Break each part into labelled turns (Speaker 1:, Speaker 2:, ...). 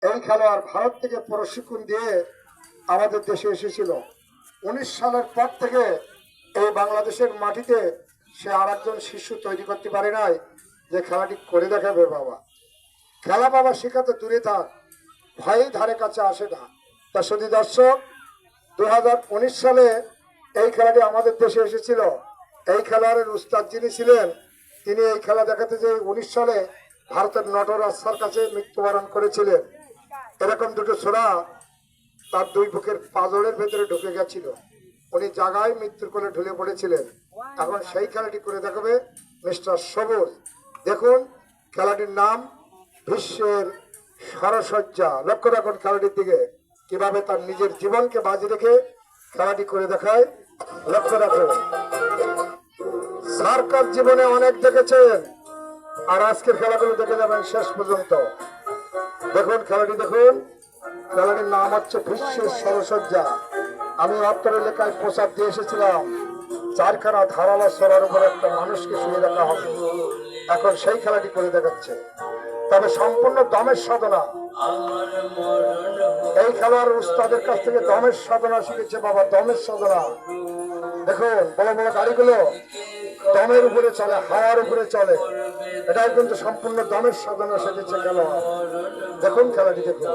Speaker 1: এই খেলোয়াড় ভারত থেকে প্রশিক্ষণ দিয়ে আমাদের দেশে এসেছিল। 19 সালের পর থেকে এই বাংলাদেশের মাটিতে সে আর একজন শিশু তৈরি করতে পারে নাই যে খেলাটি করে দেখাবে। বাবা খেলা বাবা শেখাতে দূরে থাক, ভয়েই ধারে কাছে আসে না। তা শুধু দর্শক, 2019 সালে এই খেলাটি আমাদের দেশে এসেছিল। এই খেলোয়াড়ের উস্তাদ যিনি ছিলেন, তিনি এই খেলা দেখাতে যে 19 সালে ভারতের নটরাজ স্যার কাছে মৃত্যুবরণ করেছিলেন। এরকম দুটো ছোড়া তার দুই বুকের পাজরের ভেতরে ঢুকে গেছিল, উনি জায়গায় মৃত্যুর কোলে ঢুলে পড়েছিলেন। এখন সেই খেলাটি করে দেখাবে মিস্টার সবুজ। দেখুন খেলাটির নাম বিশ্বের সারসজ্জা। লক্ষ্য রাখুন খেলাটির দিকে, কিভাবে তার নিজের জীবনকে বাজি রেখে খেলাটি করে দেখায়। লক্ষ্য রাখুন, সার্কাস জীবনে অনেক দেখেছেন, আর আজকের খেলাগুলো দেখে যাবেন শেষ পর্যন্ত। দেখুন খেলাটি দেখুন, খেলাটির নাম হচ্ছে বিশ্বের সারসজ্জা। আমি অত্তর এলাকায় প্রচার দিয়ে এসেছিলাম, চারখানা ধারালো সরার উপর একটা মানুষকে শুয়ে রাখা হবে। এখন সেই খেলাটি করে দেখাচ্ছে, তবে সম্পূর্ণ দমের সাধনা। এই খেলার উস্তাদের কাছ থেকে দমের সাধনা শিখেছে বাবা, দমের সাধনা। দেখুন বড় বড় গাড়িগুলো দমের উপরে চলে, হাওয়ার উপরে চলে, এটাই কিন্তু সম্পূর্ণ দমের সাধনা শিখেছে খেলোয়াড়। দেখুন খেলাটি দেখুন।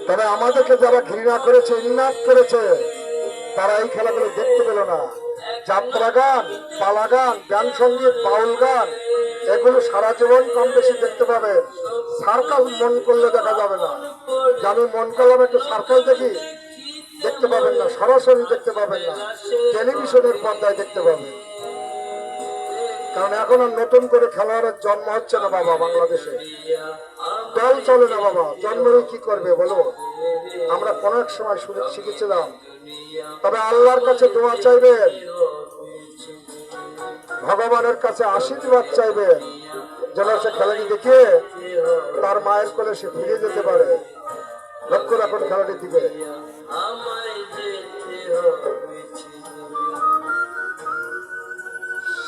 Speaker 1: তবে আমাদেরকে যারা ঘৃণা করেছে, ইন্নাত করেছে, তারা এই খেলাগুলো দেখতে পেল না। যাত্রা গান, পালা গান, গান সঙ্গীত, বাউল গান, এগুলো সারা জীবন কম বেশি দেখতে পাবে। সার্কাস মন করলে দেখা যাবে না। আমি মন করলাম একটু সার্কাস দেখি, দেখতে পাবেন না, সরাসরি দেখতে পাবেন না, টেলিভিশনের পর্দায় দেখতে পাবেন। কারণ এখন আর নতুন করে খেলোয়াড়ের জন্ম হচ্ছে না বাবা বাংলাদেশে, দল চলে না বাবা। জন্মই কি করবে বলো? আমরা কোন এক সময় শিখেছিলাম। তবে আল্লাহর কাছে দোয়া চাইবেন, ভগবানের কাছে আশীর্বাদ চাইবেন, যেন সে খেলাটি দেখে তার মায়ের কোলে সে ফিরে যেতে পারে। লক্ষ্য রাখুন খেলাটির দিকে।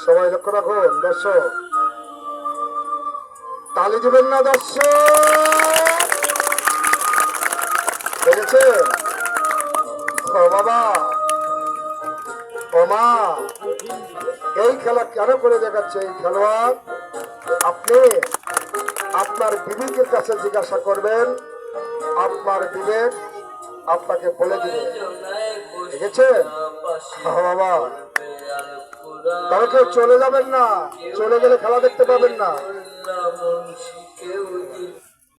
Speaker 1: সবাই লক্ষ্য রাখুন দর্শক, তালি দিবেন না দর্শক, দেখেছেন? ও বাবা, ও মা, এই খেলা কেন করে দেখাচ্ছে এই খেলোয়াড়? আপনি আপনার বিবেকের কাছে জিজ্ঞাসা করবেন, আপনার বিবেক আপনাকে বলে দিবে। দেখেছেন বাবা? তবে কেউ চলে যাবেন না, চলে গেলে খেলা দেখতে পাবেন না।